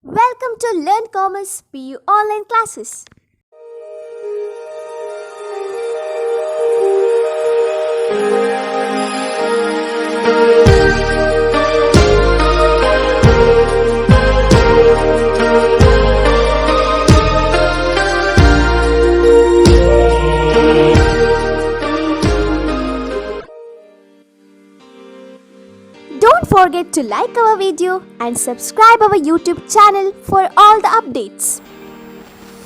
Welcome to Learn Commerce PU online classes. Don't forget to like our video and subscribe our YouTube channel for all the updates.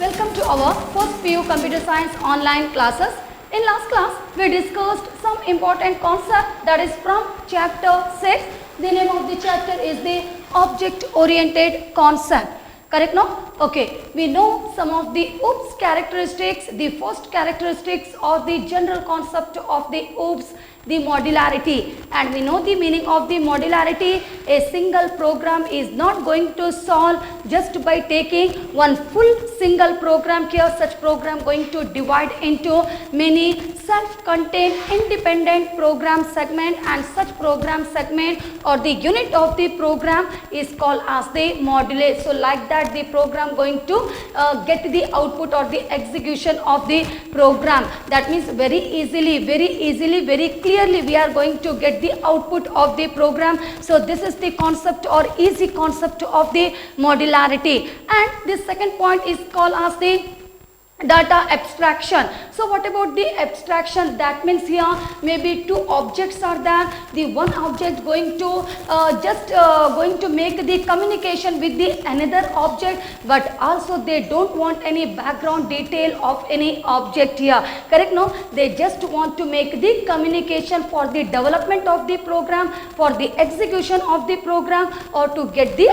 Welcome to our first PU Computer Science online classes. In last class, we discussed some important concept that is from chapter 6. The name of the chapter is the object oriented concept. Correct now? Okay, we know some of the OOPS characteristics. The first characteristics or the general concept of the OOPS, the modularity, and we know the meaning of the modularity. A single program is not going to solve just by taking one full single program here. Such program going to divide into many self-contained independent program segment, and such program segment or the unit of the program is called as the module. So like that the program going to get the output or the execution of the program. That means very easily, very clearly we are going to get the output of the program. So this is the concept or easy concept of the modularity. And the second point is called as the data abstraction. So what about the abstraction? That means here maybe two objects are there. The one object going to going to make the communication with the another object, but also they don't want any background detail of any object here. Correct? No, they just want to make the communication for the development of the program, for the execution of the program, or to get the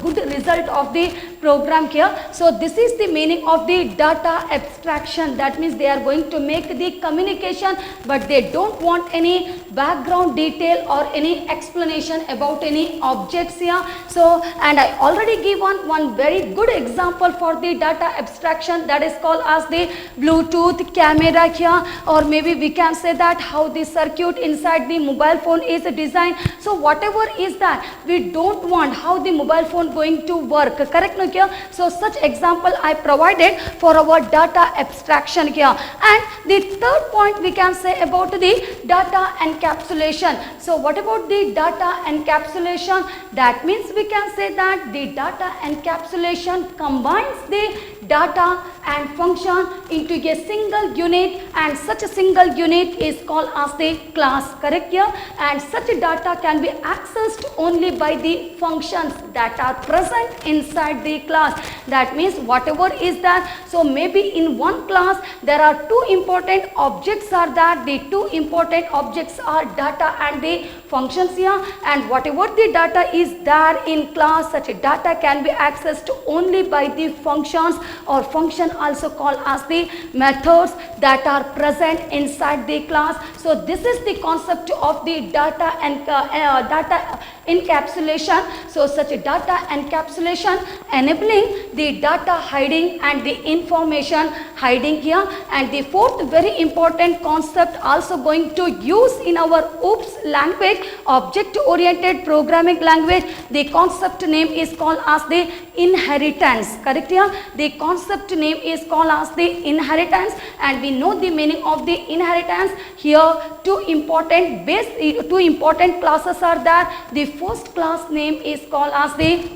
good result of the program here. So this is the meaning of the data abstraction. That means they are going to make the communication, but they don't want any background detail or any explanation about any objects here. So, and I already give one very good example for the data abstraction, that is called as the Bluetooth camera here, or maybe we can say that how the circuit inside the mobile phone is designed. So whatever is that, we don't want how the mobile phone going to work. Correct? No, here. So such example I provided for our data abstraction here. And the third point we can say about the data encapsulation. So what about the data encapsulation? That means we can say that the data encapsulation combines the data and function into a single unit, and such a single unit is called as the class. Correct here? And such data can be accessed only by the functions that are present inside the class. That means whatever is that, so maybe in one class there are two important objects are there. The two important objects are data and the functions here, and whatever the data is there in class, such data can be accessed only by the functions, or function also called as the methods that are present inside the class. So this is the concept of the data and data encapsulation. So such a data encapsulation enabling the data hiding and the information hiding here. And the fourth very important concept also going to use in our OOPS language, object oriented programming language. The concept name is called as the inheritance. Correct here? The concept name is called as the inheritance, and we know the meaning of the inheritance. Here two important classes are there. The first class name is called as the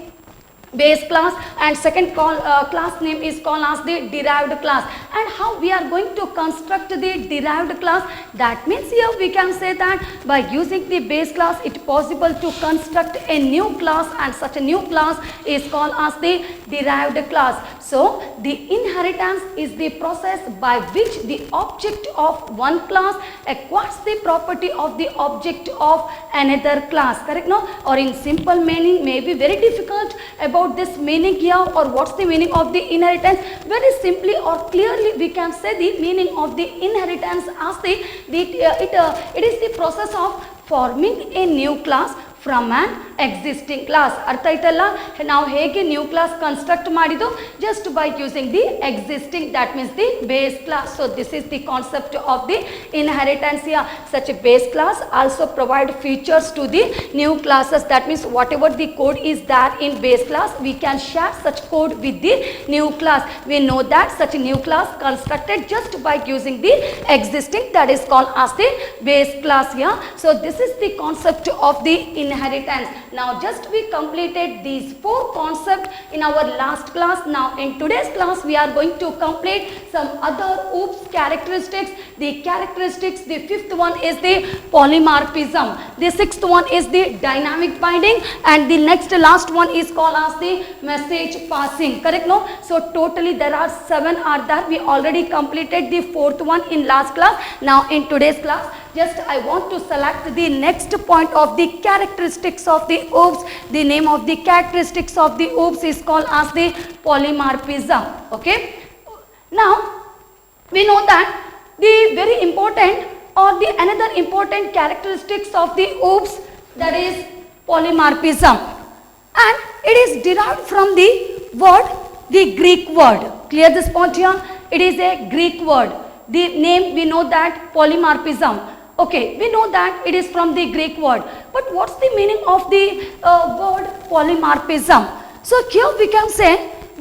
base class, and second class name is called as the derived class. And how we are going to construct the derived class? That means here we can say that by using the base class it is possible to construct a new class, and such a new class is called as the derived class. So the inheritance is the process by which the object of one class acquires the property of the object of another class. Correct? No? Or in simple meaning, may be very difficult about this meaning here, or what's the meaning of the inheritance. Very simply or clearly we can say the meaning of the inheritance as it is the process of forming a new class from an existing class. ಅರ್ಥ ಆಯ್ತಲ್ಲ, ನಾವು ಹೇಗೆ new class construct ಮಾಡಿದ್ದು, just by using the existing, that means the base class. So this is the concept of the inheritance here. Such a base class also provide features to the new classes, that means whatever the code is there in base class, we can share such code with the new class. We know that such a new class constructed just by using the existing, that is called as the base class here. So this is the concept of the inheritance. Now just we completed these 4 concepts in our last class. Now in today's class we are going to complete some other OOPS characteristics. The characteristics, the 5th one is the polymorphism, the 6th one is the dynamic binding, and the next last one is called as the message passing. Correct, no? So totally there are 7 are there. We already completed the 4th one in last class. Now in today's class, just I want to select the next point of the characteristics of the OOPS. The name of the characteristics of the OOPS is called as the polymorphism. Okay. Now we know that the very important or the another important characteristics of the OOPS, that is polymorphism, and it is derived from the word, the Greek word. Clear this point here? It is a Greek word. The name we know that polymorphism. Okay, we know that it is from the Greek word. But what's the meaning of the word polymorphism? So here we can say,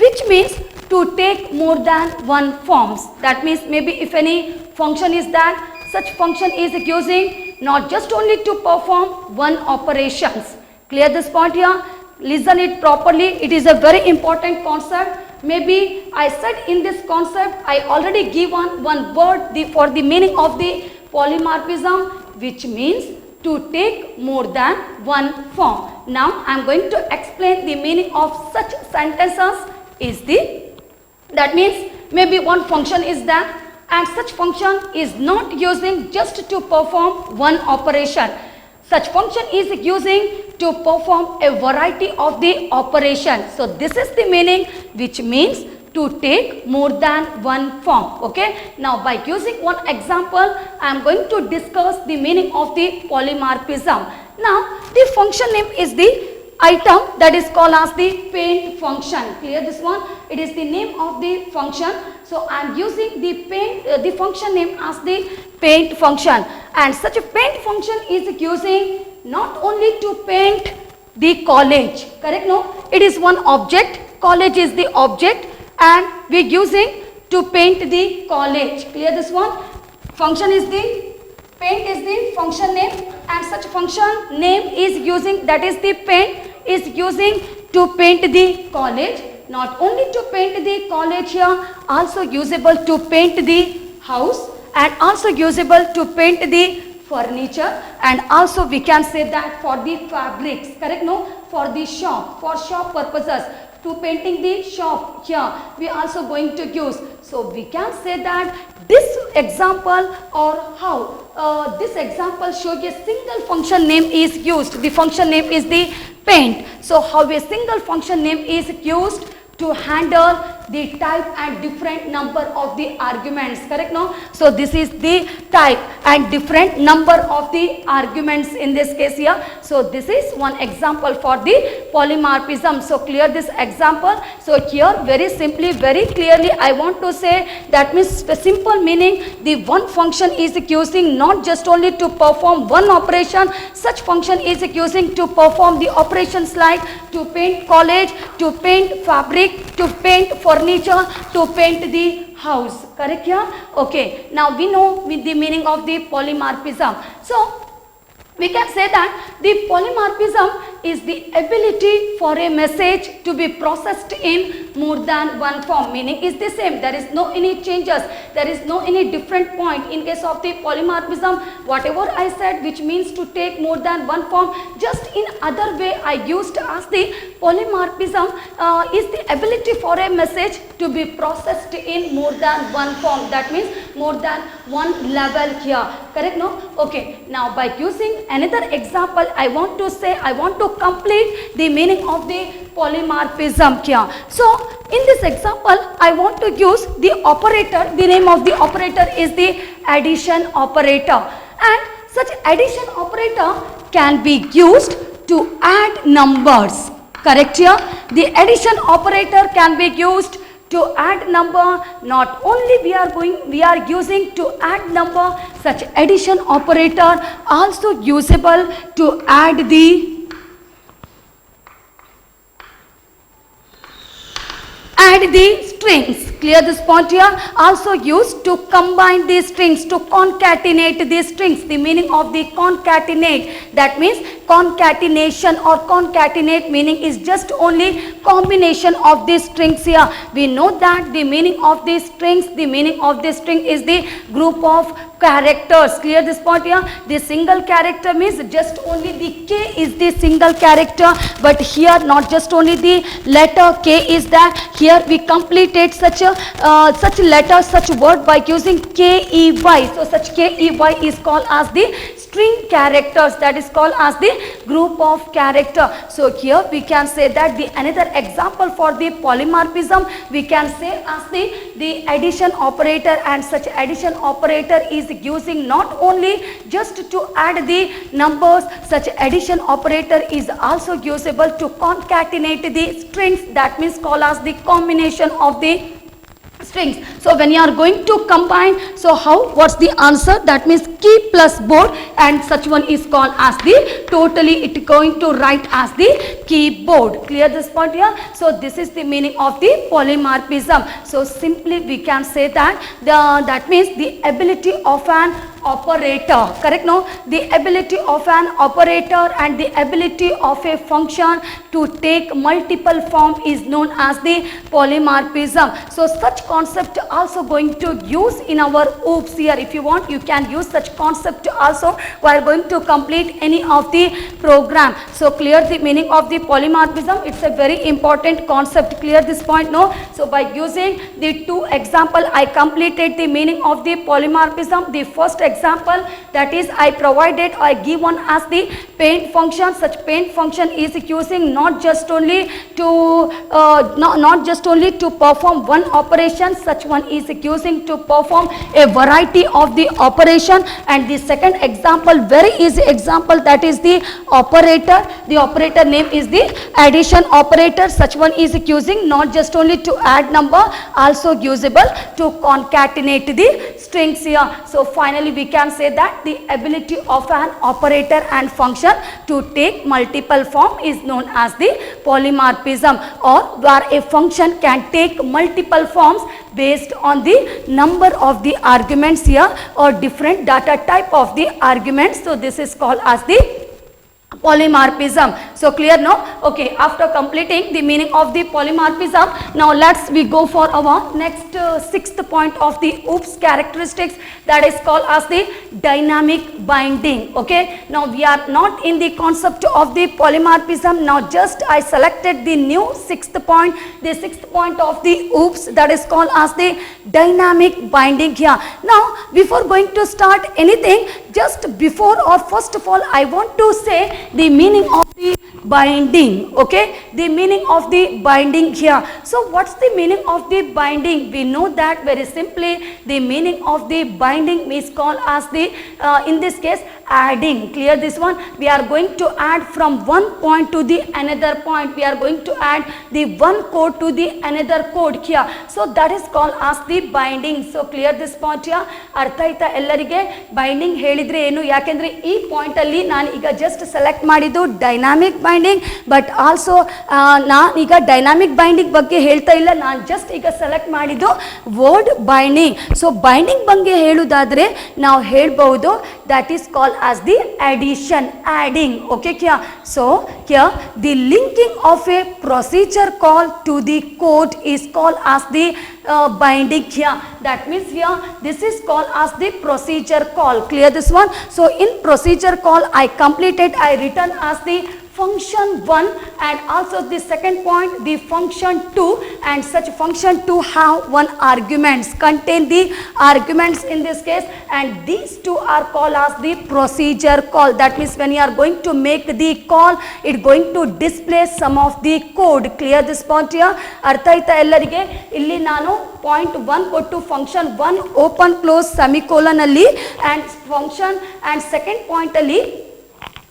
which means to take more than one forms. That means maybe if any function is that, such function is using not just only to perform one operations. Clear this point here? Listen it properly. It is a very important concept. Maybe I said in this concept, I already given one word for the meaning of the polymorphism, which means to take more than one form. Now I am going to explain the meaning of such sentences. That means maybe one function is there, and such function is not using just to perform one operation. Such function is using to perform a variety of the operation. So this is the meaning, which means to take more than one form. Okay. Now by using one example, I am going to discuss the meaning of the polymorphism. Now the function name is the item, that is called as the paint function. Clear this one? It is the name of the function. So I am using the the function name as the paint function, and such a paint function is using not only to paint the college. Correct, no? It is one object. College is the object, and we are using to paint the college. Clear this one? Function is the paint is the function name, and such function name is using, that is the paint is using to paint the college. Not only to paint the college here, also usable to paint the house, and also usable to paint the furniture, and also we can say that for the fabrics. Correct, no? For the shop, for shop purposes, to painting the shop here we are also going to use. So we can say that this example, or how this example shows a single function name is used. The function name is the paint. So how a single function name is used to handle the type and different number of the arguments. Correct, no? So this is the type and different number of the arguments in this case here. So this is one example for the polymorphism. So clear this example. So here very simply, very clearly I want to say, that means simple meaning, the one function is using not just only to perform one operation. Such function is using to perform the operations like to paint college, to paint fabric, to paint furniture, to paint the house. Correct here? Okay. Now we know with the meaning of the polymorphism. So we can say that the polymorphism is the ability for a message to be processed in more than one form. Meaning is the same. There is no any changes. There is no any different point in case of the polymorphism. Whatever I said, which means to take more than one form, just in other way I used as the polymorphism is the ability for a message to be processed in more than one form. That means more than one level here. Correct, no? Okay. Now by using another example, I want to say, I want to complete the meaning of the polymorphism here. So in this example, I want to use the operator. The name of the operator is the addition operator, and such addition operator can be used to add numbers. Correct here? The addition operator can be used to add number. Not only we are using to add number, such addition operator also usable to add the strings. Clear this point here? Also used to combine these strings, to concatenate these strings. The meaning of the concatenate, that means concatenation or concatenate meaning is just only combination of these strings here. We know that the meaning of these strings, the meaning of this string is the group of characters. Clear this point here? The single character means just only the K is the single character, but here not just only the letter K is that. Here we completed such letter, such word by using KEY. So such KEY is called as the string characters, that is called as the group of character. So here we can say that the another example for the polymorphism we can say as the addition operator, and such addition operator is using not only just to add the numbers, such addition operator is also usable to concatenate the strings, that means called as the combination of the strings. So when you are going to combine, so how, what's the answer? That means key plus board, and such one is called as the, totally it going to write as the keyboard. Clear this point here? So this is the meaning of the polymorphism. So simply we can say that that means the ability of an operator, correct? No, the ability of an operator and the ability of a function to take multiple form is known as the polymorphism. So such concept also going to use in our OOPS here. If you want, you can use such concept also while going to complete any of the program. So clear the meaning of the polymorphism. It's a very important concept. Clear this point? No. So by using the two example, I completed the meaning of the polymorphism. The first example, that is I provided, I give one as the paint function. Such paint function is using not just only to perform one operation, such one is using to perform a variety of the operation. And the second example, very easy example, that is the operator. The operator name is the addition operator. Such one is using not just only to add number, also usable to concatenate the strings here. So finally we can say that the ability of an operator and function to take multiple form is known as the polymorphism, or where a function can take multiple forms based on the number of the arguments here, or different data type of the arguments. So this is called as the polymorphism. So clear now? Okay, after completing the meaning of the polymorphism, now we go for our next sixth point of the OOPS characteristics, that is called as the dynamic binding. Okay, now we are not in the concept of the polymorphism. Now just I selected the new sixth point, the sixth point of the OOPS, that is called as the dynamic binding here. Now before going to start anything, just before or first of all I want to say the meaning of the binding. Okay, the meaning of the binding here. So what's the meaning of the binding? We know that very simply the meaning of the binding is called as the in this case adding. Clear this one? We are going to add from one point to the another point. We are going to add the one code to the another code here. So that is called as the binding. So clear this point here? ಅರ್ಥ ಆಯ್ತಾ ಎಲ್ಲರಿಗೆ? Binding ಹೇಳಿದ್ರೆ ಏನು, ಯಾಕೆಂದ್ರೆ ಈ point ಅಲ್ಲಿ ನಾನು ಈಗ ಜಸ್ಟ್ ಸೆಲೆಕ್ಟ್ ಮಾಡಿದ್ದು ಡೈನಾಮಿಕ್ ಬೈಂಡಿಂಗ್, ಬಟ್ ಆಲ್ಸೋ ನಾನು ಈಗ ಡೈನಾಮಿಕ್ ಬೈಂಡಿಂಗ್ ಬಗ್ಗೆ ಹೇಳ್ತಾ ಇಲ್ಲ, ನಾನು ಜಸ್ಟ್ ಈಗ ಸೆಲೆಕ್ಟ್ ಮಾಡಿದ್ದು ವರ್ಡ್ ಬೈಂಡಿಂಗ್. ಸೊ ಬೈಂಡಿಂಗ್ ಬಗ್ಗೆ ಹೇಳುವುದಾದ್ರೆ ನಾವು ಹೇಳ್ಬಹುದು that is called as the addition, adding. Okay, kya? So here the linking of a procedure call to the code is called as the binding here. That means here this is called as the procedure call. Clear this one? So in procedure call I completed, I written as the function 1, and also the second point the function 2, and such function 2 have one arguments, contain the arguments in this case, and these two are called as the procedure call. That means when you are going to make the call, it going to display some of the code. Clear this point here? ಅರ್ಥ ಆಯ್ತಾ ಎಲ್ಲರಿಗೆ? ಇಲ್ಲಿ ನಾನು point 1 ಕೊಟ್ಟು function 1 open close semicolon ಅಲ್ಲಿ, and function and second point ಅಲ್ಲಿ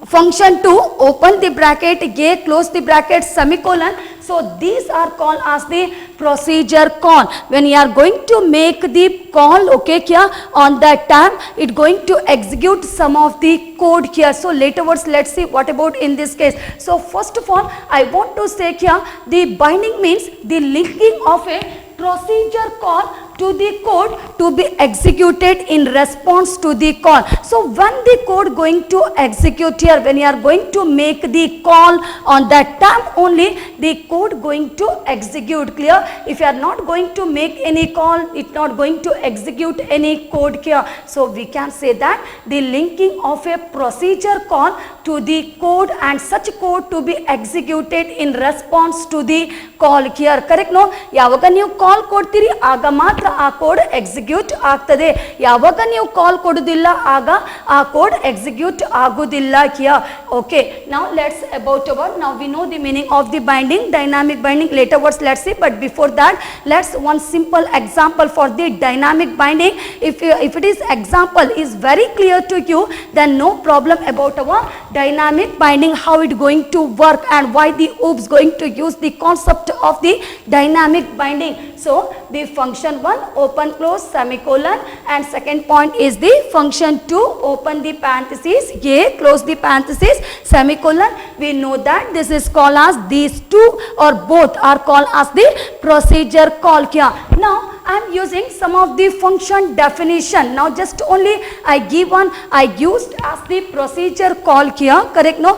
Function 2, open the bracket, A, close the bracket, semicolon. So these are called as the procedure call. When you are going to make the call, okay, kya, on that time, it going to execute some of the code here. So later words, let's see what about in this case. So first of all, I want to say here, the binding means the linking of a procedure call to the code to be executed in response to the call. So when the code going to execute here, when you are going to make the call on that time only, the code going to execute. Clear? If you are not going to make any call, it not going to execute any code here. So we can say that the linking of a procedure call to the code and such code to be executed in response to the call here. Correct? No? ಯಾವಾಗ ನೀವು ಕಾಲ್ ಕೊಡ್ತೀರಿ ಆಗ ಮಾತ್ರ ಆ code execute ಆಗ್ತದೆ. ಯಾವಾಗ ನೀವು ಕಾಲ್ ಕೊಡುವುದಿಲ್ಲ ಆಗ ಆ ಕೋಡ್ ಎಕ್ಸಿಕ್ಯೂಟ್ ಆಗುವುದಿಲ್ಲ here. Okay, now let's about now we know the meaning of the binding, dynamic binding. Later words let's see, but before that let's one simple example for the dynamic binding. If it is example is very clear to you, then no problem about our dynamic binding, how it going to work and why the OOPS going to use the concept of the dynamic binding. So the function 1, open close semicolon, and second point is the function 2, open the parenthesis, A, close the parenthesis, semicolon. We know that this is called as, these two or both are called as the procedure call here. Now I am using some of the function definition. Now just only I give one, I used as the procedure call here, correct? No,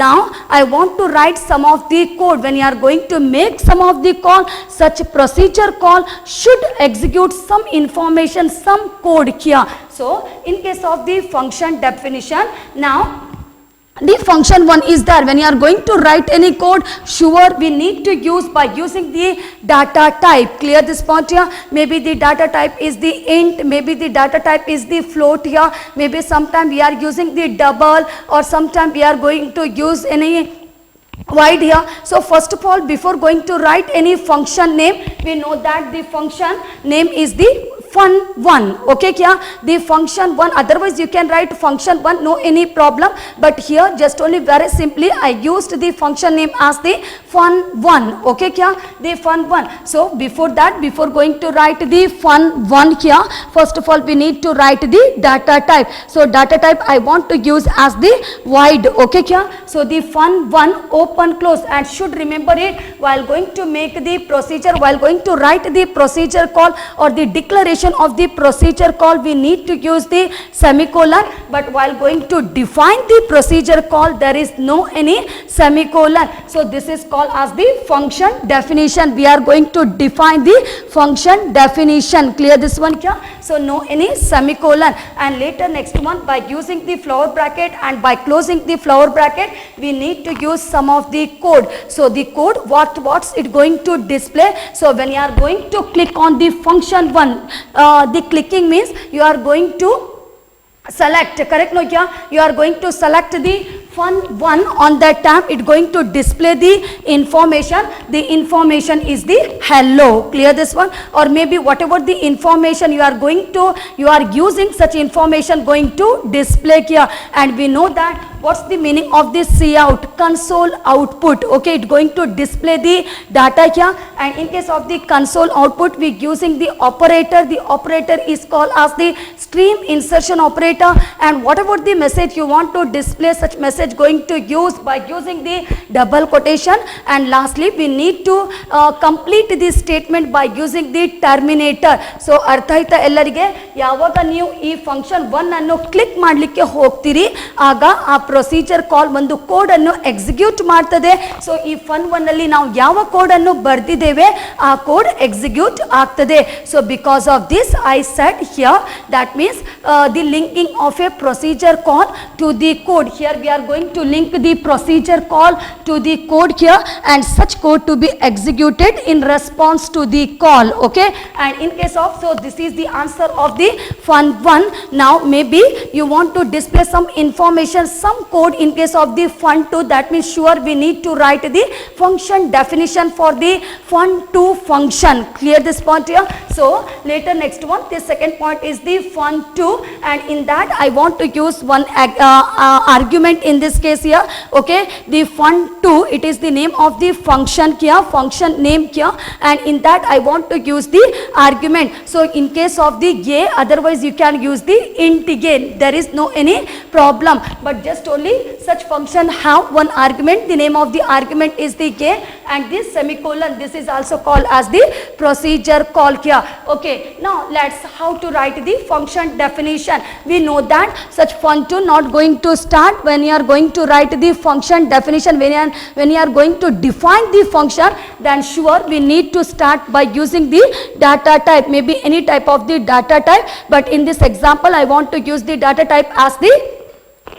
now I want to write some of the code. When you are going to make some of the call, such procedure call should execute some information, some code here. So in case of the function definition, now the function 1 is there. When you are going to write any code, sure we need to use by using the data type. Clear this point here? Maybe the data type is the int, maybe the data type is the float here, maybe sometime we are using the double, or sometime we are going to use any void here. So first of all, before going to write any function name, we know that the function name is the fun1. Okay, kya? The function 1, otherwise you can write function 1, no any problem, but here just only very simply I used the function name as the fun1. Okay, kya? The fun1. So before that, before going to write the fun1 here, first of all we need to write the data type. So data type I want to use as the void. Okay, kya? So the fun1 open close, and should remember it while going to make the procedure, while going to write the procedure call or the declaration of the procedure call, we need to use the semicolon, but while going to define the procedure call, there is no any semicolon. So this is called as the function definition. We are going to define the function definition. Clear this one kya? So no any semicolon, and later next one, by using the flower bracket and by closing the flower bracket, we need to use some of the code. So the code, what's it going to display? So when you are going to click on the function 1, the clicking means you are going to select, correct? No, yeah, you are going to select the fun1 on that time, it going to display the information. The information is the hello. Clear this one? Or maybe whatever the information you are going to, you are using such information going to display here. And we know that what's the meaning of this cout? Console output. Okay, it's going to display the data here. And in case of the console output, we using the operator. The operator is called as the stream insertion operator. And whatever the message you want to display, such message going to use by using the double quotation. And lastly, we need to complete this statement by using the terminator. So ಅರ್ಥ ಆಯ್ತಾ ಎಲ್ಲರಿಗೆ? ಯಾವಾಗ ನೀವು ಈ function 1 ಅನ್ನು click ಮಾಡಲಿಕ್ಕೆ ಹೋಗ್ತೀರಿ ಆಗ ಆ ಪ್ರೊಸೀಜರ್ ಕಾಲ್ ಒಂದು ಕೋಡ್ ಅನ್ನು ಎಕ್ಸಿಕ್ಯೂಟ್ ಮಾಡ್ತದೆ. ಸೊ ಈ fun1 ನಲ್ಲಿ ನಾವು ಯಾವ ಕೋಡ್ ಅನ್ನು ಬರೆದಿದ್ದೇವೆ ಆ ಕೋಡ್ ಎಕ್ಸಿಕ್ಯೂಟ್ ಆಗ್ತದೆ. So because of this I said here that means the linking of a procedure call to the code. Here we are going to link the procedure call to the code here, and such code to be executed in response to the call. Okay, and in case of, so this is the answer of the fun1. Now maybe you want to display some information, some code in case of the fun2. That means sure we need to write the function definition for the fun2 function. Clear this point here? So later next one, the second point is the fun2, and in that I want to use one argument in in this case here, okay, the fun2, it is the name of the function here, function name here, and in that I want to use the argument. So in case of the a, otherwise you can use the int again, there is no any problem, but just only such function have one argument, the name of the argument is the a, and this semicolon, this is also called as the procedure call here. Okay, now let's how to write the function definition. We know that such fun2 not going to start when you are going to write the function definition, when you are going to define the function, then sure we need to start by using the data type, maybe any type of the data type, but in this example I want to use the data type as the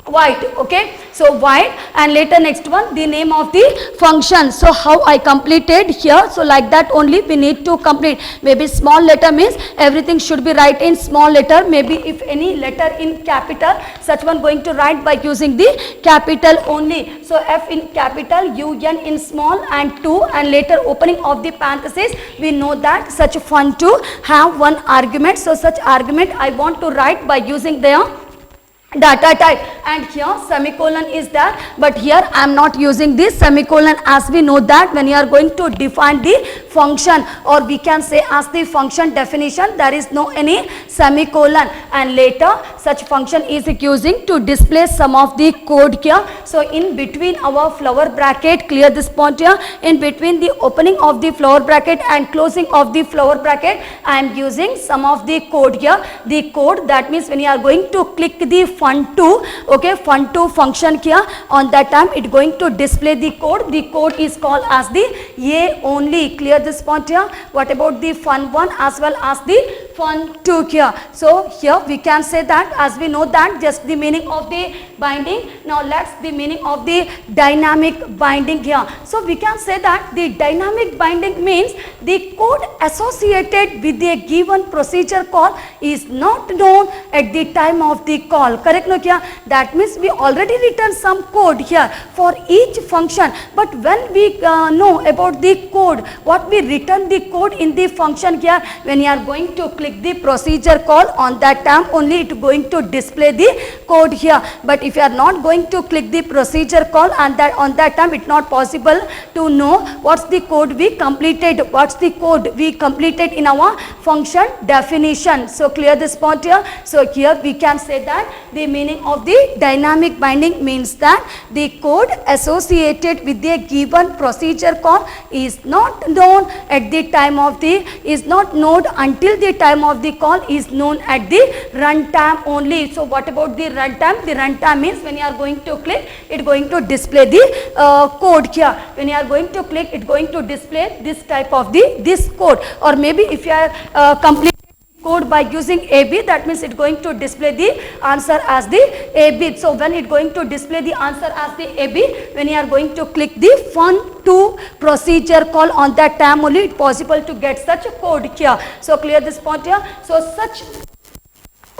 void, okay, so void, and later next one the name of the function. So how I completed here, so like that only we need to complete. Maybe small letter means everything should be write in small letter, maybe if any letter in capital, such one going to write by using the capital only. So F in capital, UN in small, and 2, and later opening of the parenthesis. We know that such fun2 have one argument, so such argument I want to write by using their data type, and here semicolon is there, but here I am not using this semicolon, as we know that when you are going to define the function, or we can say as the function definition, there is no any semicolon, and later such function is using to display some of the code here. So in between our flower bracket, clear this point here, in between the opening of the flower bracket and closing of the flower bracket, I am using some of the code here. The code, that means when you are going to click the fun2, okay, fun2 function here, on that time it going to display the code. The code is called as the a only, clear this point here. What about the fun1 as well as the fun2 here? So here we can say that, as we know that just the meaning of the binding. Now let's the meaning of the dynamic binding here. So we can say that the dynamic binding means the code associated with a given procedure call is not known at the time of the call. Correct no kya? That means we already written some code here for each function, but when we know about the code, what we written the code in the function here, when you are going to click the procedure call, on that time only it going to display the code here. But if you are not going to click the procedure call, and that on that time it not possible to know what's the code we completed, what's the code we completed in our function definition. So clear this point here. So here we can say that the meaning of the dynamic binding means that the code associated with a given procedure call is not known at the time of the, is not known until the time of the call is known at the runtime only. So what about the runtime? The runtime means when you are going to click, it going to display the code here. When you are going to click, it going to display this type of this code, or maybe if you are complete code by using AB, that means it going to display the answer as the AB. So when it going to display the answer as the AB, when you are going to click the fun2 procedure call, on that time only it possible to get such a code here. So clear this point here. So such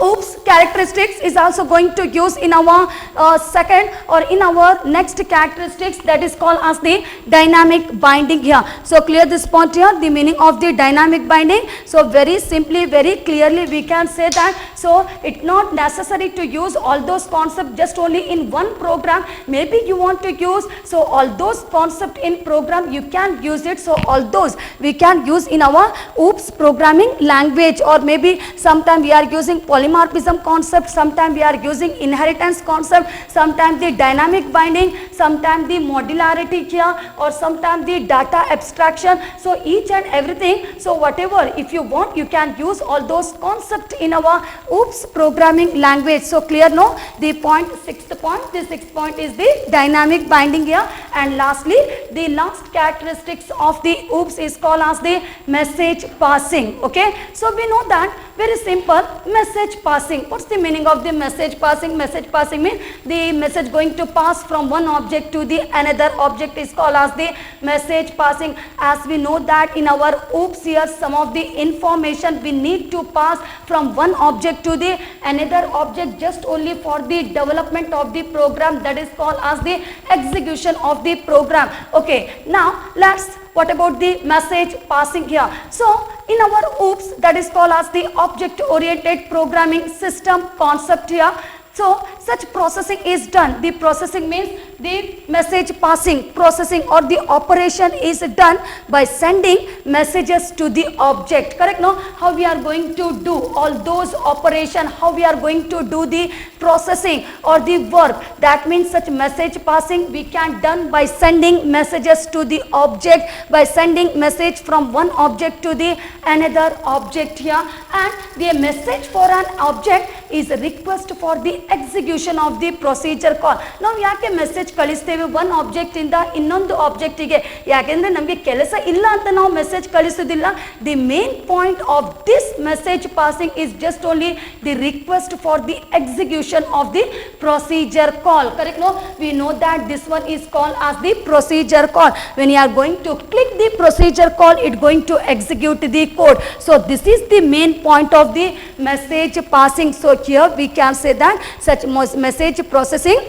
oops characteristics is also going to use in our second or in our next characteristics, that is called as the dynamic binding here. So clear this point here, the meaning of the dynamic binding. So very simply, very clearly we can say that, so it's not necessary to use all those concepts just only in one program. Maybe you want to use, so all those concepts in program you can use it. So all those we can use in our oops programming language, or maybe sometime we are using polymorphism concept, sometimes we are using inheritance concept, sometimes the dynamic binding, sometimes the modularity here, or sometimes the data abstraction. So each and everything, so whatever if you want you can use all those concepts in our oops programming language. So clear no? The point, sixth point, the sixth point is the dynamic binding here. And lastly, the last characteristics of the oops is called as the message passing. Okay, so we know that very simple, message passing. What's the meaning of the message passing? Message passing means the message going to pass from one object to the another object is called as the message passing. As we know that in our oops here, some of the information we need to pass from one object to the another object just only for the development of the program, that is called as the execution of the program. Okay, now let's, what about the message passing here? So in our oops, that is called as the object oriented programming system concept here. So such processing is done. The processing means the message passing, processing or the operation is done by sending messages to the object. Correct? No? How we are going to do all those operation, how we are going to do the processing or the work. That means such message passing we can done by sending messages to the object, by sending message from one object to the another object here, and the message for an object is a request for the execution of the procedure call. ನಾವು ಯಾಕೆ message ಕಳಿಸ್ತೇವೆ one object ಇಂದ ಇನ್ನೊಂದು ಆಬ್ಜೆಕ್ಟಿಗೆ? ಯಾಕೆಂದ್ರೆ ನಮಗೆ ಕೆಲಸ ಇಲ್ಲ ಅಂತ ನಾವು ಮೆಸೇಜ್ ಕಳಿಸೋದಿಲ್ಲ. The main point of this message passing is just only the request for the execution of the procedure call. Correct? No, we know that this one is called as the procedure call. When you are going to click the procedure call, it going to execute the code. So this is the main point of the message passing. So here we can say that such message processing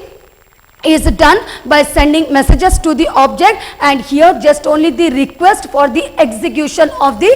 is done by sending messages to the object, and here just only the request for the execution of the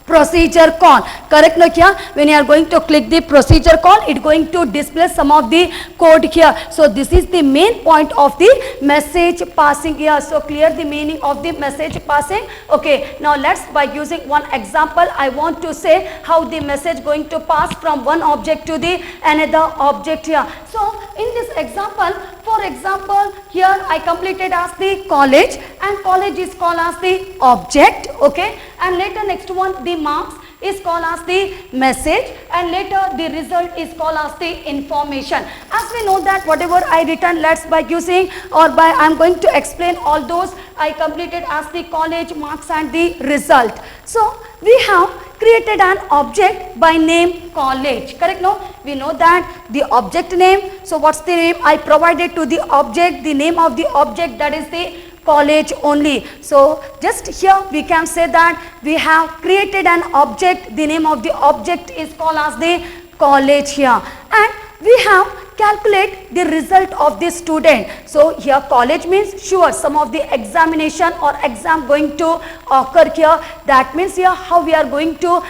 procedure call. Correct? No, here when you are going to click the procedure call, it going to display some of the code here. So this is the main point of the message passing here. So clear the meaning of the message passing. Okay, now let's, by using one example, I want to say how the message going to pass from one object to the another object here. So in this example, for example, here I completed as the college, and college is called as the object. Okay, and later next one the marks is called as the message, and later the result is called as the information. As we know that whatever I written, let's by using or by I am going to explain all those I completed as the college, marks and the result. So we have created an object by name college. Correct? No, we know that the object name. So what's the name I provided to the object? The name of the object, that is the college only. So just here we can say that we have created an object. The name of the object is called as the college here, and we have calculate the result of the student. So here college means sure some of the examination or exam going to occur here. That means here how we are going to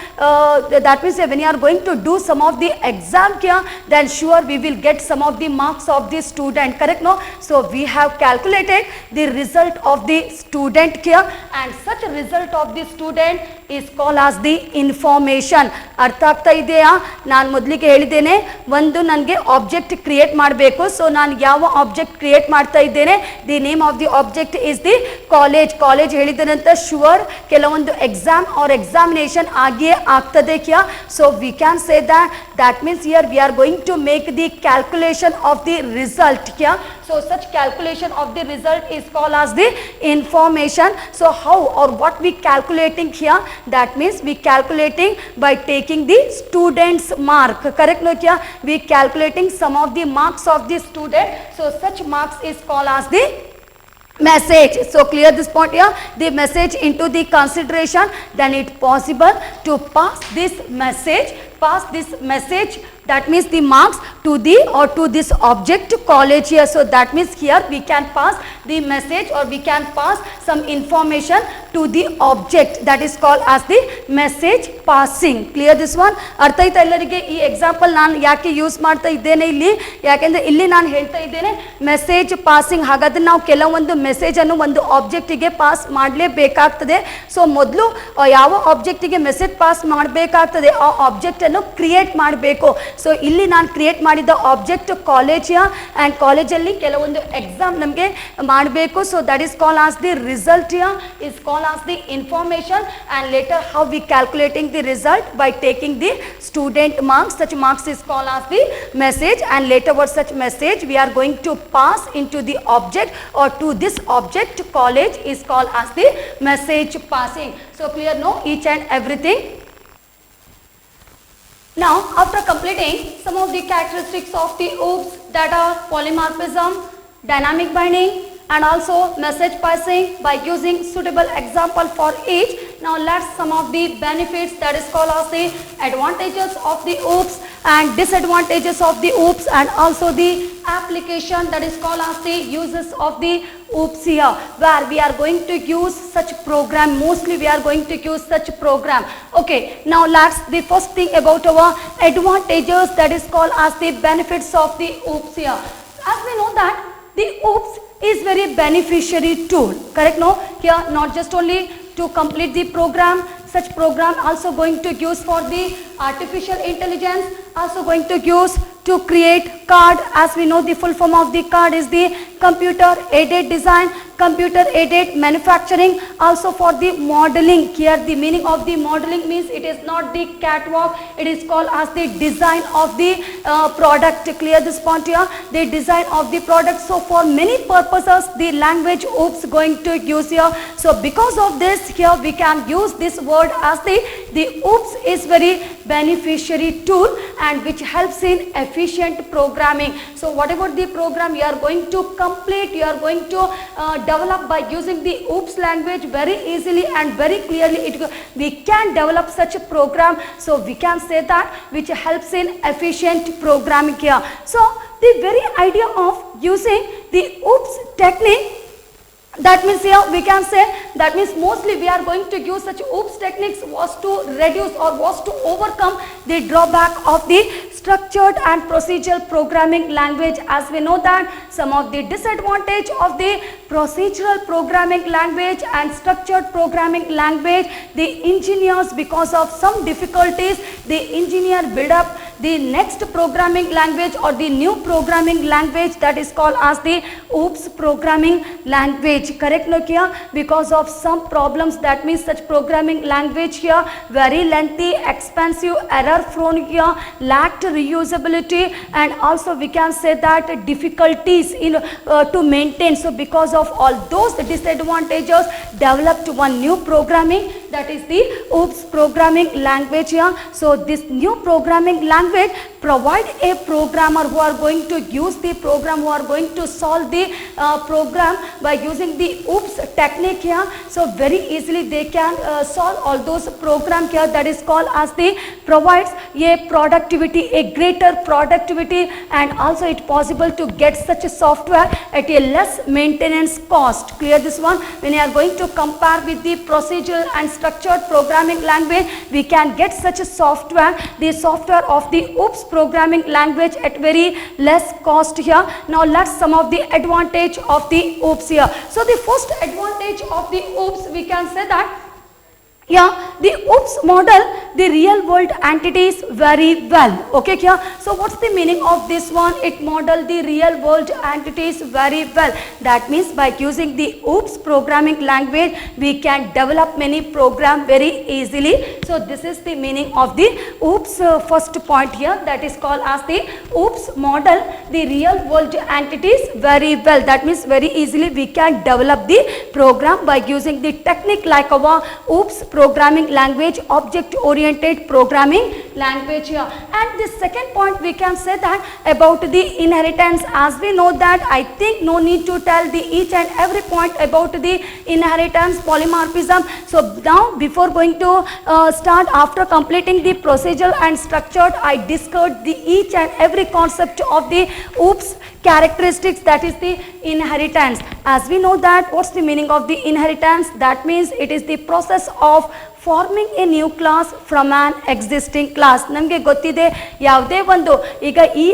that means when you are going to do some of the exam here, then sure we will get some of the marks of the student. Correct? No, so we have calculated the result of the student here, and such a result of the student is called as the information. ಅರ್ಥ ಆಗ್ತಾ ಇದೆಯಾ? ನಾನು ಮೊದಲಿಗೆ ಹೇಳಿದ್ದೇನೆ ಒಂದು ನನಗೆ object create ಮಾಡಬೇಕು. So ನಾನು ಯಾವ ಆಬ್ಜೆಕ್ಟ್ ಕ್ರಿಯೇಟ್ ಮಾಡ್ತಾ ಇದ್ದೇನೆ? The name of the object is the college. College ಹೇಳಿದನಂತ ಶುವರ್ ಕೆಲವೊಂದು ಎಕ್ಸಾಮ್ ಆರ್ ಎಕ್ಸಾಮಿನೇಷನ್ ಆಗಿಯೇ ಆಗ್ತದೆ ಕ್ಯಾ. So we can say that means here we are going to make the calculation of the result ಕ್ಯಾ. So such calculation of the result is called as the information. So how or what we calculating here? That means we calculating by taking the student's mark. Correct? No, kya? We calculating some of the marks of the student. So such marks is called as the message. So clear this point here, the message into the consideration, then it possible to pass this message, that means the marks to the or to this object college here. So that means here we can pass the message or we can pass some information to the object, that is called as the message passing. Clear this one? ಅರ್ಥ ಆಯ್ತಾ ಎಲ್ಲರಿಗೆ? ಈ example ನಾನು ಯಾಕೆ use ಮಾಡ್ತಾ ಇದ್ದೇನೆ ಇಲ್ಲಿ? ಯಾಕೆಂದರೆ ಇಲ್ಲಿ ನಾನು ಹೇಳ್ತಾ ಇದ್ದೇನೆ ಮೆಸೇಜ್ ಪಾಸಿಂಗ್. ಹಾಗಾದ್ರೆ ನಾವು ಕೆಲವೊಂದು ಮೆಸೇಜನ್ನು ಒಂದು ಆಬ್ಜೆಕ್ಟಿಗೆ ಪಾಸ್ ಮಾಡಲೇಬೇಕಾಗ್ತದೆ. ಸೊ ಮೊದಲು ಯಾವ ಆಬ್ಜೆಕ್ಟಿಗೆ ಮೆಸೇಜ್ ಪಾಸ್ ಮಾಡಬೇಕಾಗ್ತದೆ ಆ ಆಬ್ಜೆಕ್ಟನ್ನು ಕ್ರಿಯೇಟ್ ಮಾಡಬೇಕು. ಸೊ ಇಲ್ಲಿ ನಾನು ಕ್ರಿಯೇಟ್ ಮಾಡಿದ ಆಬ್ಜೆಕ್ಟ್ ಕಾಲೇಜ್ ಆ್ಯಂಡ್ ಕಾಲೇಜಲ್ಲಿ ಕೆಲವೊಂದು ಎಕ್ಸಾಮ್ ನಮಗೆ ಮಾಡಬೇಕು. So that is call as the result is called as the information, and later how we calculating the result by taking the student marks. Such marks is called as the message, and later what such message we are going to pass into the object or to this object college is called as the message passing. So clear? No, each and everything. Now after completing some of the characteristics of the OOPS, that are polymorphism, dynamic binding and also message passing by using suitable example for each. Now let's some of the benefits, that is called as the advantages of the OOPS and disadvantages of the OOPS, and also the application that is called as the uses of the OOPS here, where we are going to use such program. Mostly we are going to use such program. Okay, now let's the first thing about our advantages, that is called as the benefits of the OOPS here. As we know that the OOPS is very beneficiary tool, correct? No, here not just only to complete the program, such program also going to use for the artificial intelligence, also going to use to create card. As we know, the full form of the card is the computer aided design, computer aided manufacturing, also for the modeling. Here the meaning of the modeling means it is not the catwalk, it is called as the design of the product. Clear this point here, the design of the product. So for many purposes the language OOPS going to use here. So because of this, here we can use this word as the OOPS is very beneficiary tool and which helps in efficient programming. So whatever the program you are going to complete, you are going to develop by using the OOPS language very easily and very clearly, we can develop such a program. So we can say that which helps in efficient programming here. So the very idea of using the OOPS technique, that means here we can say, that means mostly we are going to use such OOPS techniques was to reduce or was to overcome the drawback of the structured and procedural programming language. As we know that some of the disadvantage of the procedural programming language and structured programming language, the engineers, because of some difficulties, the engineer build up the next programming language or the new programming language, that is called as the OOPS programming language, correct? Look here, because of some problems, that means such programming language here very lengthy, expensive, error prone here, lacked reusability, and also we can say that difficulties in to maintain. So because of all those disadvantages, developed one new programming, that is the OOPS programming language here. So this new programming language provide a programmer who are going to use the program, who are going to solve the program by using the OOPS technique here. So very easily they can solve all those program here, that is called as the provides a productivity, a greater productivity, and also it possible to get such a software at a less maintenance cost. Clear this one? When you are going to compare with the procedural and structured programming language, we can get such a software, the software of the OOPS programming language at very less cost here. Now let's some of the advantage of the OOPS here. So the first advantage of the OOPS, we can say that yeah, the OOPS model the real world entities very well. Okay, here. So what's the meaning of this one? It model the real world entities very well. That means by using the OOPS programming language, we can develop many program very easily. So this is the meaning of the OOPS first point here, that is called as the OOPS model the real world entities very well. That means very easily we can develop the program by using the technique like our OOPS programming language, object oriented programming language here. And the second point we can say that about the inheritance, as we know that I think no need to tell the each and every point about the inheritance, polymorphism. So now before going to start, after completing the procedural and structured, I discussed the each and every concept of the OOPS characteristics, that is the inheritance. As we know that what's the meaning of the inheritance? That means it is the process of forming a new class from an existing class. ನಮಗೆ ಗೊತ್ತಿದೆ ಯಾವುದೇ ಒಂದು ಈಗ ಈ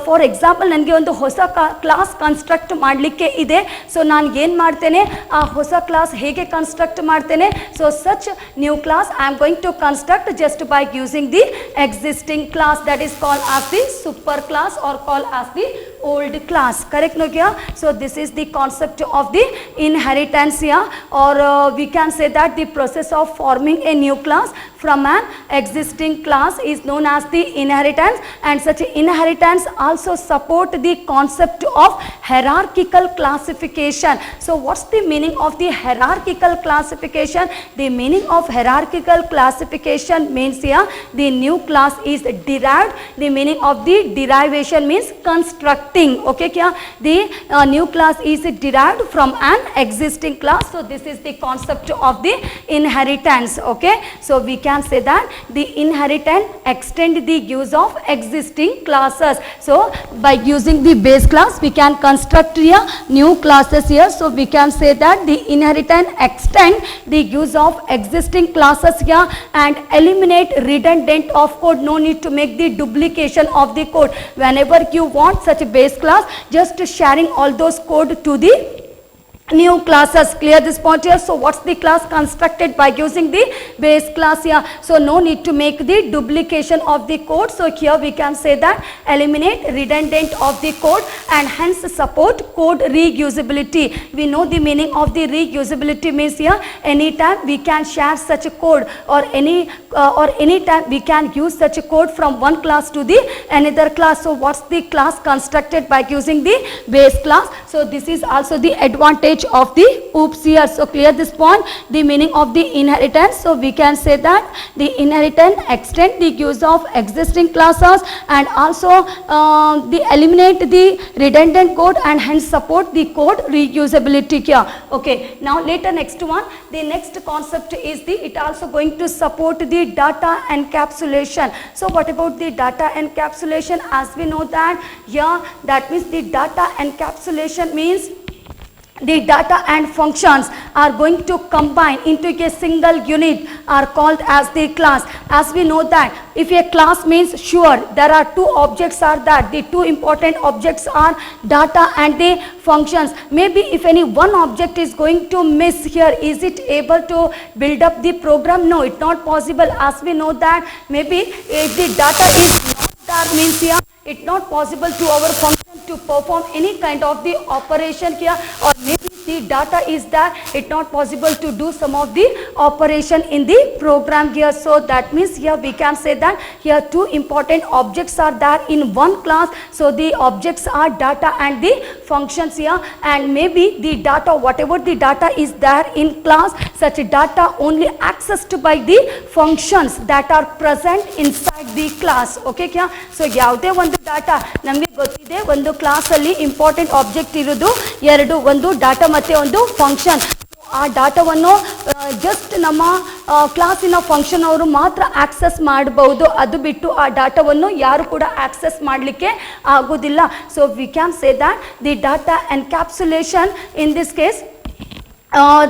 for example ನನಗೆ ಒಂದು ಹೊಸ class construct ಮಾಡಲಿಕ್ಕೆ ಇದೆ. ಸೊ ನಾನು ಏನು ಮಾಡ್ತೇನೆ, ಆ ಹೊಸ ಕ್ಲಾಸ್ ಹೇಗೆ ಕನ್ಸ್ಟ್ರಕ್ಟ್ ಮಾಡ್ತೇನೆ? So such new class I am going to construct just by using the existing class, that is called as the super class or called as the old class. Correct, no here? So this is the concept of the inheritance here, or we can say that the process of forming a new class from an existing class is known as the inheritance, and such inheritance also support the concept of hierarchical classification. So what's the meaning of the hierarchical classification? The meaning of hierarchical classification means here the new class is derived. The meaning of the derivation means constructed. constructing, okay kya, the new class is derived from an existing class. So this is the concept of the inheritance, okay. So we can say that the inheritance extend the use of existing classes. So by using the base class we can construct here new classes here. So we can say that the inheritance extend the use of existing classes here and eliminate redundant of code. No need to make the duplication of the code. Whenever you want such a base class, just sharing all those code to the new classes. Clear this point here? So what's the class constructed by using the base class here? So no need to make the duplication of the code. So here we can say that eliminate redundant of the code and hence support code reusability. We know the meaning of the reusability means here anytime we can share such a code or anytime we can use such a code from one class to the another class. So what's the class constructed by using the base class? So this is also the advantage of the OOPS here. So clear this point, the meaning of the inheritance. So we can say that the inheritance extend the use of existing classes and also the eliminate the redundant code and hence support the code reusability here. Okay, now later next one, the next concept is the, it also going to support the data encapsulation. So what about the data encapsulation? As we know that here, that means the data encapsulation means the data and functions are going to combine into a single unit are called as the class. As we know that if a class means sure there are two objects are that the two important objects are data and the functions. Maybe if any one object is going to miss here, is it able to build up the program? No, it's not possible. As we know that maybe if the data is not there means here it's not possible to our function to perform any kind of the operation here, or maybe the data is there, it's not possible to do some of the operation in the program here. So that means here we can say that here two important objects are there in one class. So the objects are data and the functions here, and maybe the data, whatever the data is there in class, such data only accessed by the functions that are present inside the class. Okay kya? So ಯಾವುದೇ ಒಂದು data ನಮಗೆ ಗೊತ್ತಿದೆ, ಒಂದು class ಅಲ್ಲಿ important object ಇರೋದು ಎರಡು, ಒಂದು data ಮತ್ತೆ ಒಂದು ಫಂಕ್ಷನ್. ಆ ಡಾಟಾವನ್ನು ಜಸ್ಟ್ ನಮ್ಮ ಕ್ಲಾಸಿನ ಫಂಕ್ಷನ್ ಅವರು ಮಾತ್ರ ಆಕ್ಸೆಸ್ ಮಾಡಬಹುದು, ಅದು ಬಿಟ್ಟು ಆ ಡಾಟಾವನ್ನು ಯಾರು ಕೂಡ ಆಕ್ಸೆಸ್ ಮಾಡಲಿಕ್ಕೆ ಆಗೋದಿಲ್ಲ. So we can say that the data encapsulation in this case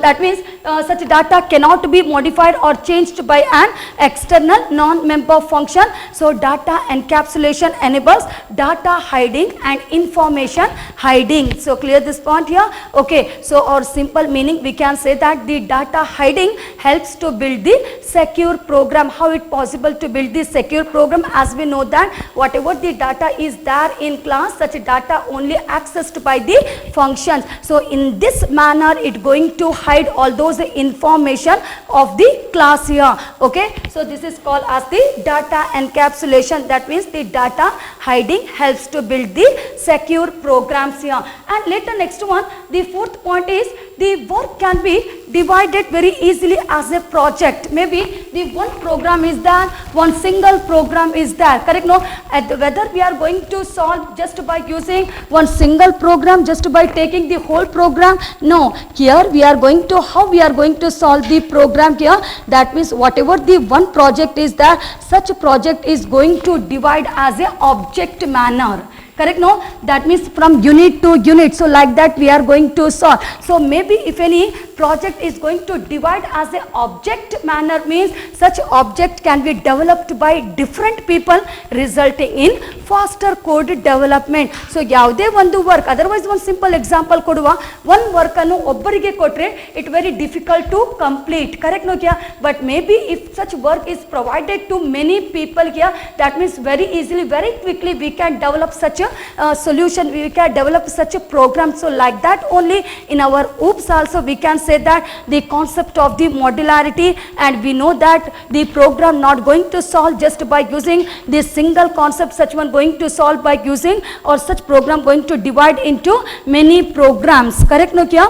that means such data cannot be modified or changed by an external non-member function. So data encapsulation enables data hiding and information hiding. So clear this point here? Okay, so our simple meaning we can say that the data hiding helps to build the secure program. How it possible to build the secure program? As we know that whatever the data is there in class, such data only accessed by the functions. So in this manner it going to hide all those information of the class here. Okay, so this is called as the data encapsulation. That means the data hiding helps to build the secure programs here. And later next one, the fourth point is the work can be divided very easily as a project. Maybe the one program is there, one single program is there, correct? No, whether we are going to solve just by using one single program, just by taking the whole program, no, here we are going to, how we are going to solve the program here? That means whatever the one project is there, such a project is going to divide as a object manner. Correct? No, that means from unit to unit. So like that we are going to solve. So maybe if any project is going to divide as a object manner means such object can be developed by different people, resulting in faster code development. So ಯಾವುದೇ ಒಂದು work, otherwise one simple example ಕೊಡುವ, one work ಅನ್ನು ಒಬ್ಬರಿಗೆ ಕೊಟ್ರೆ it very difficult to complete. Correct? No kya? But maybe if such work is provided to many people here, that means very easily, very quickly we can develop such a solution, we can develop such a program. So like that only in our OOPS also we can say that the concept of the modularity, and we know that the program not going to solve just by using this single concept, such one going to solve by using, or such program going to divide into many programs. Correct? No kya?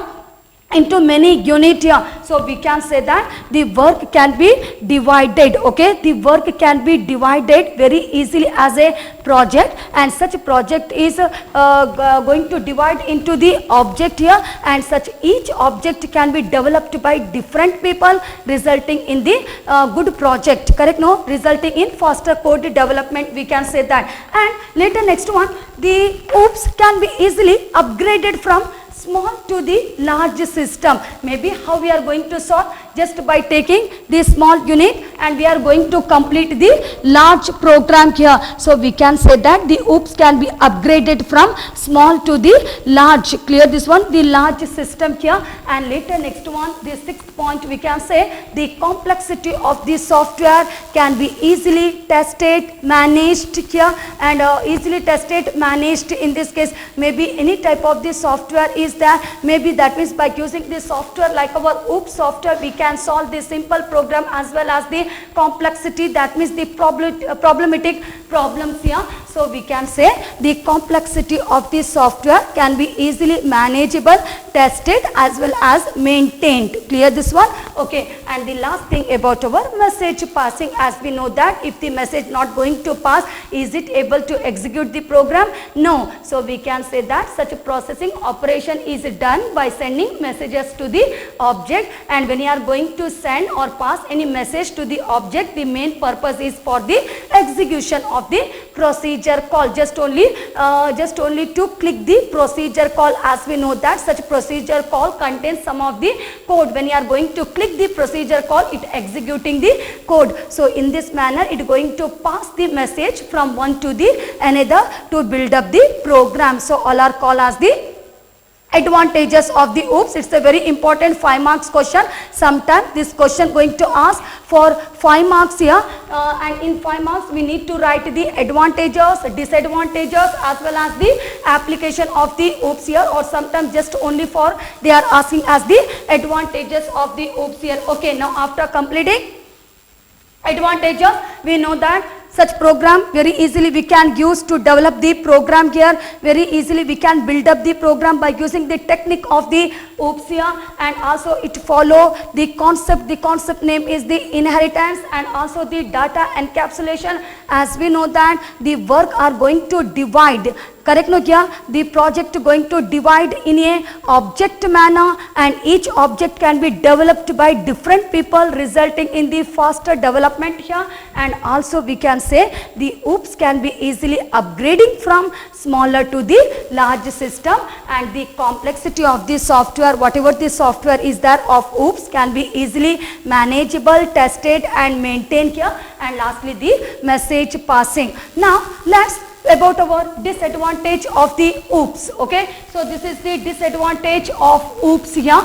into many unit here. So we can say that the work can be divided, okay, the work can be divided very easily as a project, and such a project is going to divide into the object here, and such each object can be developed by different people, resulting in the good project, correct, no, resulting in faster code development, we can say that. And later next one, the OOPS can be easily upgraded from small to the large system. Maybe how we are going to solve, just by taking the small unit and we are going to complete the large program here. So we can say that the OOPS can be upgraded from small to the large. Clear this one, the large system here. And later next one, the sixth point, we can say the complexity of the software can be easily tested, managed here, and easily tested, managed. In this case, maybe any type of the software is there, maybe that means by using the software like our OOPS software, we can solve the simple program as well as the complexity, that means the problematic problems here. So we can say the complexity of the software can be easily manageable, tested as well as maintained. Clear this one? Okay. And the last thing about our message passing, as we know that if the message not going to pass, is it able to execute the program? No. So we can say that such a processing operation is done by sending messages to the object, and when you are going to send or pass any message to the object, the main purpose is for the execution of the procedure call. Just only to click the procedure call, as we know that such procedure call contains some of the code. When you are going to click the procedure call, it executing the code. So in this manner, it going to pass the message from one to the another to build up the program. So all are called as the advantages of the OOPS. It's a very important 5 marks question. Sometimes this question going to ask for 5 marks here, and in 5 marks we need to write the advantages, disadvantages as well as the application of the OOPS here, or sometimes just only for they are asking as the advantages of the OOPS here. Okay, now after completing advantages, we know that such program very easily we can use to develop the program here. Very easily we can build up the program by using the technique of the OOPS here, and also it follow the concept. The concept name is the inheritance, and also the data encapsulation. As we know that the work are going to divide, correct no kya, the project going to divide in a object manner, and each object can be developed by different people, resulting in the faster development here. And also we can say the OOPS can be easily upgrading from smaller to the large system, and the complexity of the software, whatever the software is there of OOPS, can be easily manageable, tested and maintained here. And lastly, the message passing. Now let's about our disadvantage of the OOPS. Okay, so this is the disadvantage of OOPS here.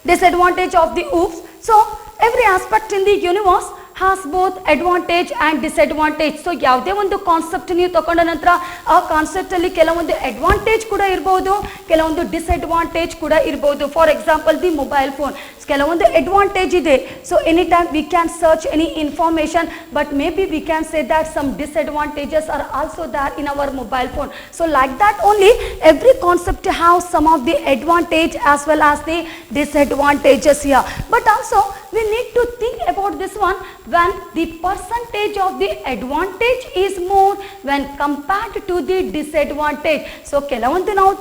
Disadvantage of the OOPS. So every aspect in the universe has both advantage and disadvantage. So ಯಾವುದೇ ಒಂದು concept ನೀವು ತಗೊಂಡ ನಂತರ ಆ concept ಅಲ್ಲಿ ಕೆಲವೊಂದು advantage ಕೂಡ ಇರಬಹುದು, ಕೆಲವೊಂದು ಡಿಸ್ಅಡ್ವಾಂಟೇಜ್ ಕೂಡ ಇರಬಹುದು. For example the mobile phone, ಕೆಲವೊಂದು ಅಡ್ವಾಂಟೇಜ್ ಇದೆ. So any time we can search any information, but may be we can say that some disadvantages are also there in our mobile phone. So like that only every concept have some of the advantage as well as the disadvantages here. But also we need to think about this one when the percentage of the advantage is more when compared to the disadvantage. So ಕೆಲವೊಂದು ನಾವು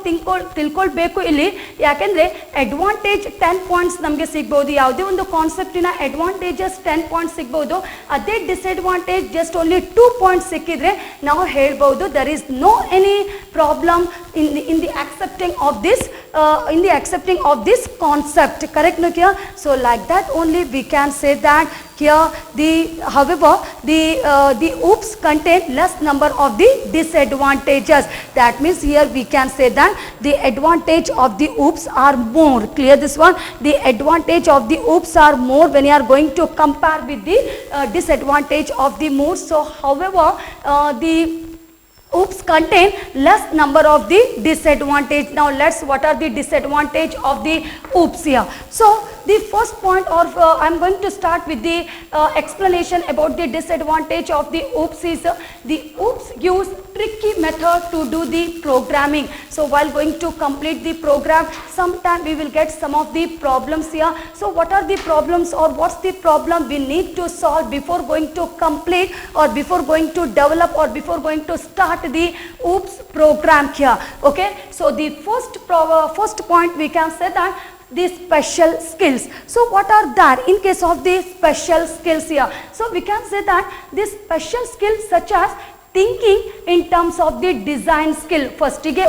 ತಿಳ್ಕೊಳ್ಬೇಕು ಇಲ್ಲಿ, ಯಾಕೆಂದ್ರೆ advantage 10 points ನಮಗೆ ಸಿಗಬಹುದು. ಯಾವುದೇ ಒಂದು ಕಾನ್ಸೆಪ್ಟಿನ advantages 10 points ಸಿಗಬಹುದು. ಅದೇ ಡಿಸ್ಅಡ್ವಾಂಟೇಜ್ ಜಸ್ಟ್ ಓನ್ಲಿ 2 ಪಾಯಿಂಟ್ಸ್ ಸಿಕ್ಕಿದ್ರೆ ನಾವು ಹೇಳ್ಬಹುದು there is no any problem in the accepting of this concept, correct no here? So like that only we can say that here however the OOPS contain less number of the disadvantages. That means here we can say that the advantage of the OOPS are more. Clear this one? The advantage of the OOPS are more when you are going to compare with the disadvantage of the more. So however the OOPS contain less number of the disadvantage. Now let's what are the disadvantage of the OOPS here. So the first point, or I am going to start with the explanation about the disadvantage of the OOPS is the OOPS use tricky method to do the programming. So while going to complete the program, sometime we will get some of the problems here. So what are the problems, or what's the problem we need to solve before going to complete, or before going to develop, or before going to start the OOPS program here. Okay, so the first point we can say that the special skills. So what are that in case of the special skills here? So we can say that the special skills such as thinking in terms of the design skill. First ಗೆ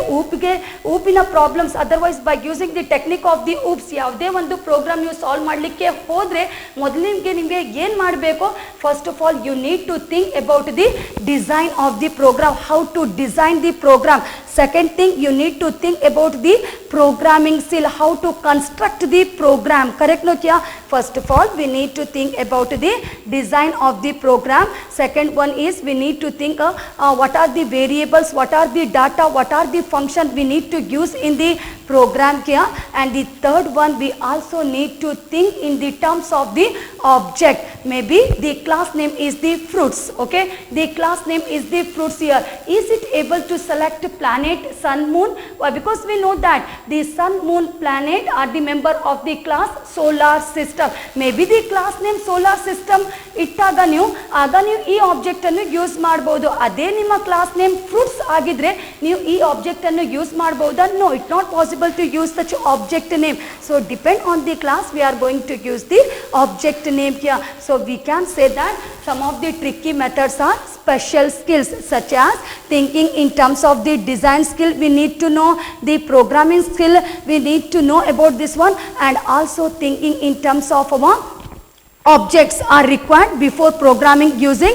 OOPನ problems, otherwise by using the technique of the OOPS ಯಾವುದೇ ಒಂದು program ನೀವು solve ಮಾಡಲಿಕ್ಕೆ ಹೋದರೆ ಮೊದಲಿಗೆ ನಿಮಗೆ ಏನು ಮಾಡಬೇಕು, first of all you need to think about the design of the program, how to design the program. Second thing, you need to think about the programming skill, how to construct the program. Correct no kya? First of all, we need to think about the design of the program. Second one is we need to think what are the variables, what are the data, what are the function we need to use in the program kya. And the third one, we also need to think in the terms of the object. Maybe the class name is the fruits. Okay, the class name is the fruits here. Is it able to select planet, sun, moon? Why? Because we know that the sun, moon, planet are the member of the class solar system. Maybe the class name solar system ಇಟ್ಟಾಗ ನೀವು ಈ object ಅನ್ನು use ಮಾಡಬಹುದು. ಅದೇ ನಿಮ್ಮ class name fruits ಆಗಿದ್ರೆ ನೀವು ಈ ಆಬ್ಜೆಕ್ಟ್ ಅನ್ನು ಯೂಸ್ ಮಾಡಬಹುದಾ? No, it not possible to use such object name. So depend on the class we are going to use the object name here. So we can say that some of the tricky methods are special skills such as thinking in terms of the design skill, we need to know the programming skill, we need to know about this one, and also thinking in terms of our objects are required before programming using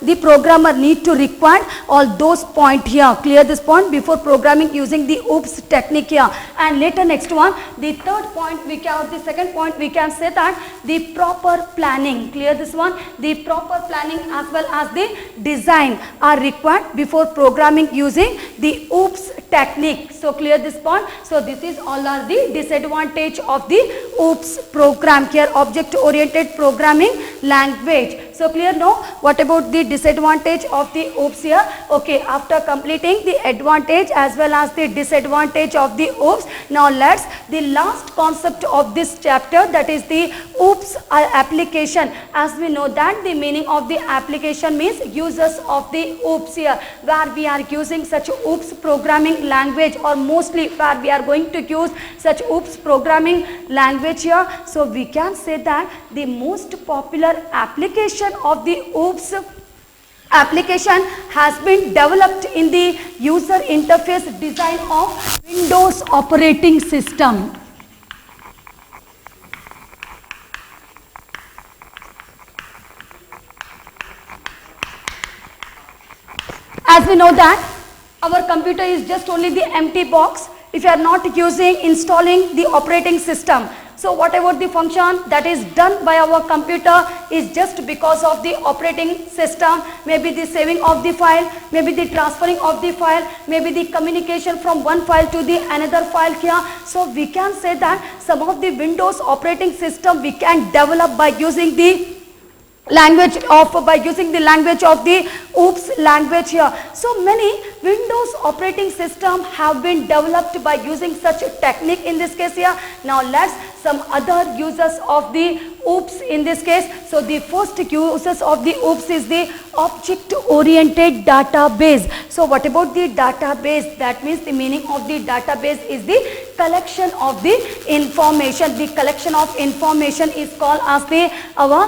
the programmer need to require all those point here. Clear this point before programming using the OOPS technique here. And later next one, the third point we can, the second point we can say that the proper planning. Clear this one, the proper planning as well as the design are required before programming using the OOPS technique. So clear this point. So this is all are the disadvantage of the OOPS program here, object oriented programming language. So clear now? What about the disadvantage of the OOPS here? Okay, after completing the advantage as well as the disadvantage of the OOPS, now let's the last concept of this chapter, that is the OOPS application. As we know that the meaning of the application means uses of the OOPS here, where we are using such OOPS programming language, or mostly where we are going to use such OOPS programming language here. So we can say that the most popular application of the OOPS application has been developed in the user interface design of Windows operating system. As we know that our computer is just only the empty box if you are not installing the operating system. So whatever the function that is done by our computer is just because of the operating system, maybe the saving of the file, maybe the transferring of the file, maybe the communication from one file to the another file here. So we can say that some of the Windows operating system we can develop by using the language of the OOPS language here. So many Windows operating system have been developed by using such a technique in this case here. Now let's some other uses of the OOPS in this case. So the first uses of the OOPS is the object oriented database. So what about the database? That means the meaning of the database is the collection of the information. The collection of information is called as the our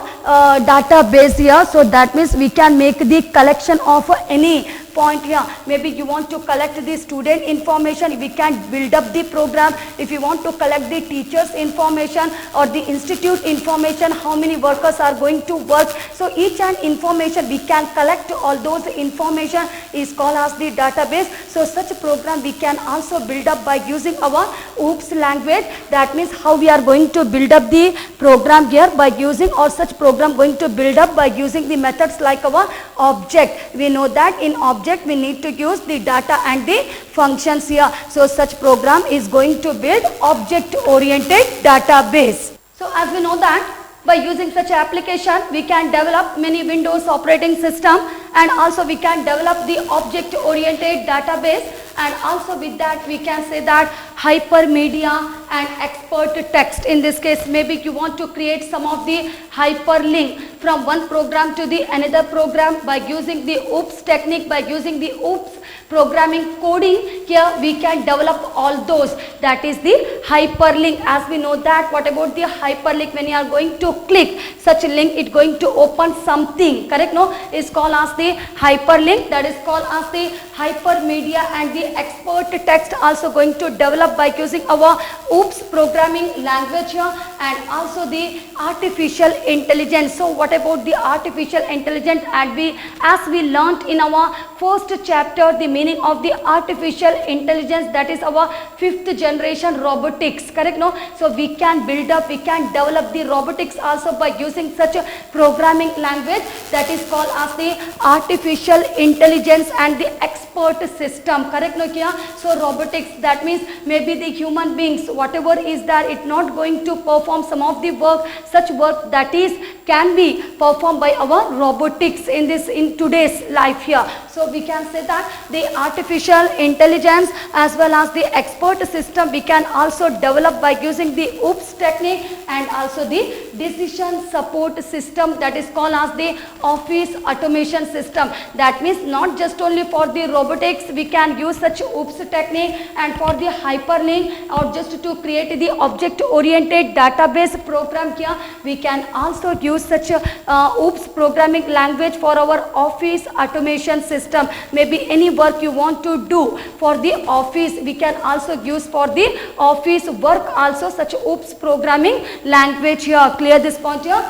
database here. So that means we can make the collection of any point here. Maybe you want to collect the student information, we can build up the program. If you want to collect the teachers information or the institute information, how many workers are going to work. So each and information we can collect, all those information is called as the database. So such a program we can also build up by using our OOPS language. That means how we are going to build up the program here by using, or such program going to build up by using the methods like our object. We know that in object object, we need to use the data and the functions here. So such program is going to build object oriented database. So as we know that by using such application we can develop many Windows operating system, and also we can develop the object oriented database, and also with that we can say that hypermedia and expert text. In this case maybe you want to create some of the hyperlink from one program to the another program by using the OOPS technique, by using the OOPS programming coding. Here we can develop all those, that is the hyperlink. As we know that what about the hyperlink, when you are going to click such a link it going to open something, correct? No, is called as the hyperlink, that is called as the hypermedia, and the expert text also going to develop by using our OOPS programming language here, and also the artificial intelligence. So what about the artificial intelligence? And as we learnt in our first chapter the meaning of the artificial intelligence, that is our 5th generation robotics, correct? No, so we can build up, we can develop the robotics also by using such a programming language, that is called as the artificial intelligence and the expert system, correct? No, kia? So robotics, that means maybe the human beings whatever is there, it not going to perform some of the work, such work that is can be performed by our robotics in today's life here. So we can say that the artificial intelligence as well as the expert system we can also develop by using the OOPS technique, and also the decision support system, that is called as the office automation system. That means not just only for the robotics we can use such OOPS technique, and for the hyperlink or just to create the object oriented database program here we can also use such a OOPS programming language for our office automation system. Maybe any work you want to do for the office we can also use for the office work also such OOPS programming language here. Clear this point here?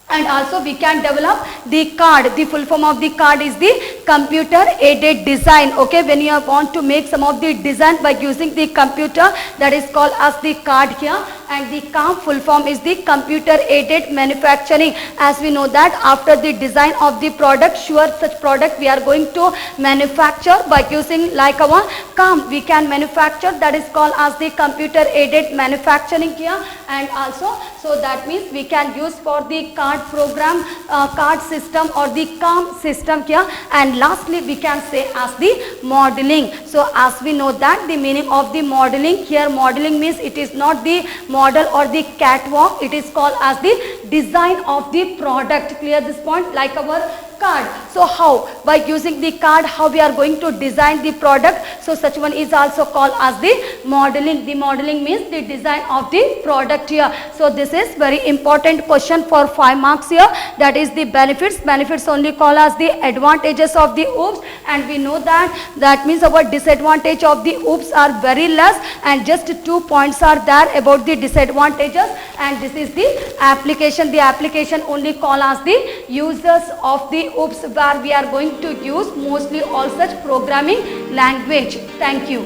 And also we can develop the card. The full form of the card is the computer aided design. Okay, when you want to make some of the design by using the computer, that is called as the card here. And the CAM full form is the computer aided manufacturing. As we know that after the design of the product, sure such product we are going to manufacture by using like our CAM we can manufacture, that is called as the computer aided manufacturing here. And also so that means we can use for the card program, card system or the CAM system here. And lastly we can say as the modeling. So as we know that the meaning of the modeling here, modeling means it is not the model or the catwalk, it is called as the design of the product. Clear this point? Like our card. So how? By using the card how we are going to design the product. So such one is also called as the modeling. The modeling means the design of the product here. So this is very important question for 5 marks here. That is the benefits. Benefits only called as the advantages of the OOPS, and we know that means our disadvantage of the OOPS are very less, and just 2 points are there about the disadvantages, and this is the application. The application only called as the users of the OOPS, where we are going to use mostly all such programming language. Thank you.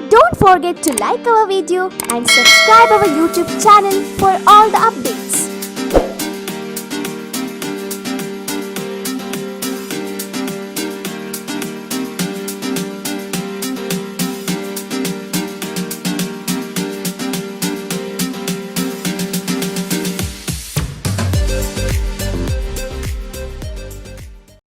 Don't forget to like our video and subscribe our YouTube channel for all the updates.